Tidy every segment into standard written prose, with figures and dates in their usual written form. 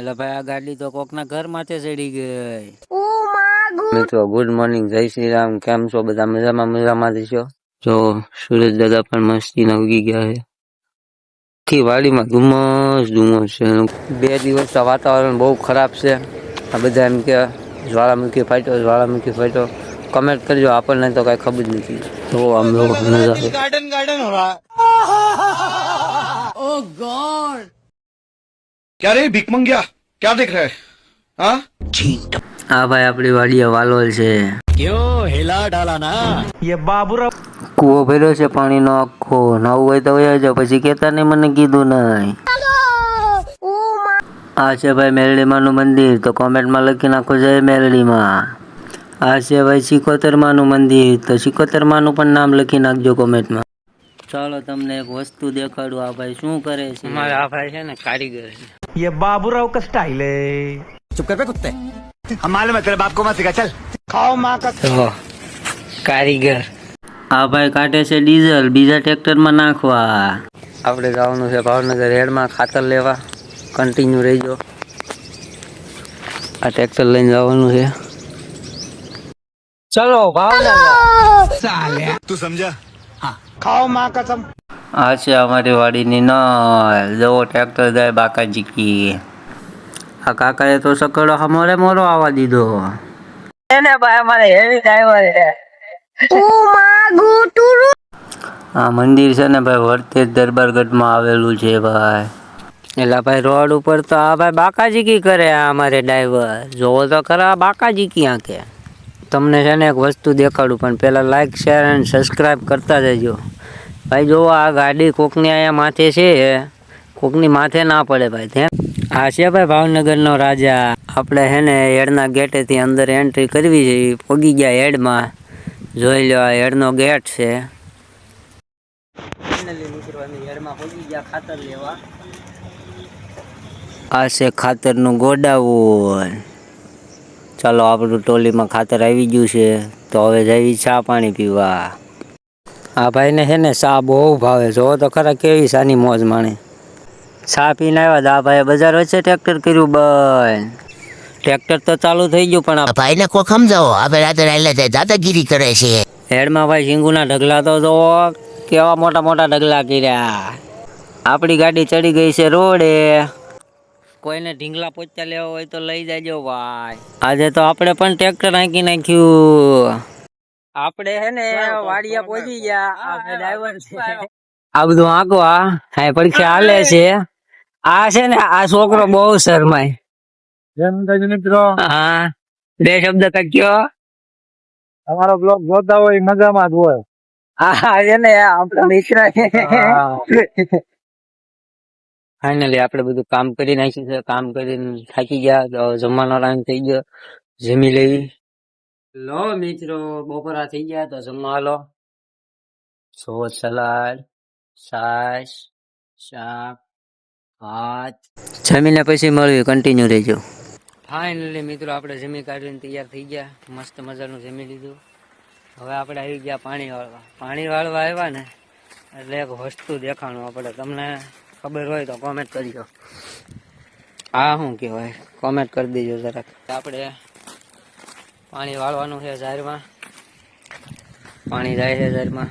એટલે ભાઈ આ ગાડી તો કોકના ઘર માથે ચડી ગઈ. મિત્રો ગુડ મોર્નિંગ, જય શ્રી રામ. કેમ છો બધા? મજામાં છો? જો સુરેશ દાદા પણ મસ્તી ના ઉગી ગયા છે. આખી વાડીમાં ધુમ્મસ છે. 2 દિવસ વાતાવરણ બહુ ખરાબ છે. આ બધા એમ કે જ્વાળામુખી ફાટ્યો. કમેન્ટ કરજો, આપણને તો કઈ ખબર જ નથી. તો આમ નજારો गार्डन हो रहा है। ओह गॉड, क्या रे भीख मंगिया, क्या देख रहा है? हाँ, આ ભાઈ આપડી વાડીએ વાલોલ છે. ક્યો હેલા ડાલા ના ये बाबूराव કૂવો ભર્યો છે પાણીનો આખો. નાવું હોય તો વયા જાવ, પછી કેતા નહીં મને કીધું નહીં. આ છે ભાઈ મેરડીમાં નું મંદિર, તો કોમેન્ટમાં લખી નાખો જય મેરડીમાં. આ છે ભાઈ સિકોતરમાં નું મંદિર, તો સિકોતરમાં નું પણ નામ લખી નાખજો કોમેન્ટમાં. ચાલો તમને એક વસ્તુ દેખાડું. આ ભાઈ શું કરે છે? અમારા આ ભાઈ છે ને કારીગર છે. ये बाबूराव का स्टाइल है। चुप कर बे कुत्ते, हम मालूम है तेरे बाप को मत सिखा, चल खाओ माँ का। તો કારીગર આ ભાઈ કાઢે છે ડીઝલ બીજા ટ્રેક્ટરમાં નાખવા. આપણે જવાનું છે ભાવનગર હેડમાં ખાતર લેવા. કન્ટિન્યુ રહેજો. આ ટ્રેક્ટર લઈને જવાનું છે. ચલો ભાવનગર. तू समझा? खाओ माँ कसम। આ છે અમારી વાડીની નળ. જવો ટ્રેક્ટર જાય બાકાજી કી. આ કાકાએ તો સકડો હમોરે મોરો આવવા દીધો. એને ભાઈ અમારે હેવી ડ્રાઈવર છે. આ મંદિર છે ને ભાઈ વર્તેજ દરબારગઢમાં આવેલું છે ભાઈ. એટલે ભાઈ રોડ ઉપર તો આ ભાઈ બાકાજી કી કરે. આ અમારે ડ્રાઈવર જોવો તો ખરા બાકાજી કી આંકે. તમને છે ને એક વસ્તુ દેખાડું, પણ પેલા લાઈક શેર અને સબસ્ક્રાઈબ કરતા જજો ભાઈ. જોવો આ ગાડી કોકની અહીંયા માથે છે, કોકની માથે ના પડે ભાઈ. આ છે ભાઈ ભાવનગરનો રાજા. આપણે હે ને હેડના ગેટેથી અંદર એન્ટ્રી કરવી છે. પગી ગયા હેડમાં. જોઈ લો આ હેડનો ગેટ છે. હેડમાં પગી ગયા ખાતર લેવા. આ છે ખાતરનું ગોડાઉન. ચાલો આપણું ટોલીમાં ખાતર આવી ગયું છે, તો હવે જઈએ ચા પાણી પીવા. આ ભાઈને છે ને ચા બહુ ભાવે. જોવો તો ખરા કેવી સાની મોજ માણે. ચા પીને આવ્યા. આ ભાઈ બજાર વચ્ચે ટ્રેક્ટર કર્યું બંધ. ટ્રેક્ટર તો ચાલુ થઈ ગયું, પણ ભાઈ ને કોઈ સમજાવો. આપણે રાતે દાદાગીરી કરે છે. હેડમાં ભાઈ સિંગુના ઢગલા તો જોવો કેવા મોટા મોટા ઢગલા કર્યા. આપણી ગાડી ચડી ગઈ છે રોડે. કોઈને ઢીંગલા પોચા લેવા હોય તો લઈ જાજો ભાઈ. આજે તો આપણે પણ ટ્રેક્ટર હાંકી નાખ્યું. આપણે હે ને વાડિયા પહોંચી ગયા. આ ડ્રાઈવર છે. આ બધું આંકો હા પરીક્ષા હાલે છે. આ છે ને આ છોકરો બહુ શરમાય. મિત્રો હા, 2 શબ્દ કયો. हमारा ब्लॉग જોતા હોય મજામાં જ હોય. હા છે ને આપણા મિત્ર ફાઇનલી આપણે બધું કામ કરી નાખ્યું છે. કામ કરીને થાકી ગયા, તો જમવાનો ટાઈમ થઈ ગયો. જમી લેવી. લો મિત્રો, બપોરા થઈ ગયા, તો જમવા હાલો. સલાડ, છાશ, શાક, ભાત. જમીને પછી મળવી. કન્ટિન્યુ રહેજો. ફાઇનલી મિત્રો આપણે જમી કાઢીને તૈયાર થઈ ગયા. મસ્ત મજાનું જમી લીધું. હવે આપણે આવી ગયા પાણી વાળવા. પાણી વાળવા આવ્યા ને એટલે એક વસ્તુ દેખાણું આપણે. તમને ખબર હોય તો કોમેન્ટ કરજો. આ શું કહેવાય કોમેન્ટ કરી દેજો જરાક. આપણે પાણી વાળવાનું છે ઝારમાં. પાણી જાય છે ઝારમાં.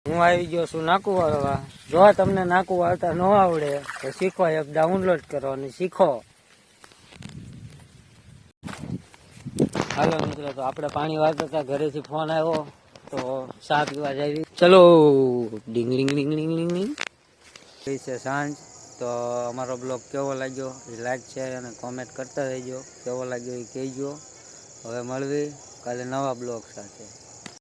હું આવી ગયો છું નાકું વાળવા. જો તમને નાકું વાળતા ન આવડે તો શીખો, એપ ડાઉનલોડ કરો અને શીખો. હાલો મિત્રો, તો આપણે પાણી વાળતા હતા, ઘરેથી ફોન આવ્યો તો ચા પીવા જાવી. ચલો ડીંગ ડીંગ ડીંગ ડીંગ ડીંગ ડીંગ. છે સાંજ. તો અમારો બ્લોગ કેવો લાગ્યો એ લાઈક શેર અને કોમેન્ટ કરતા રહેજો. કેવો લાગ્યો એ કહેજો. હવે મળવી કાલે નવા બ્લોગ સાથે.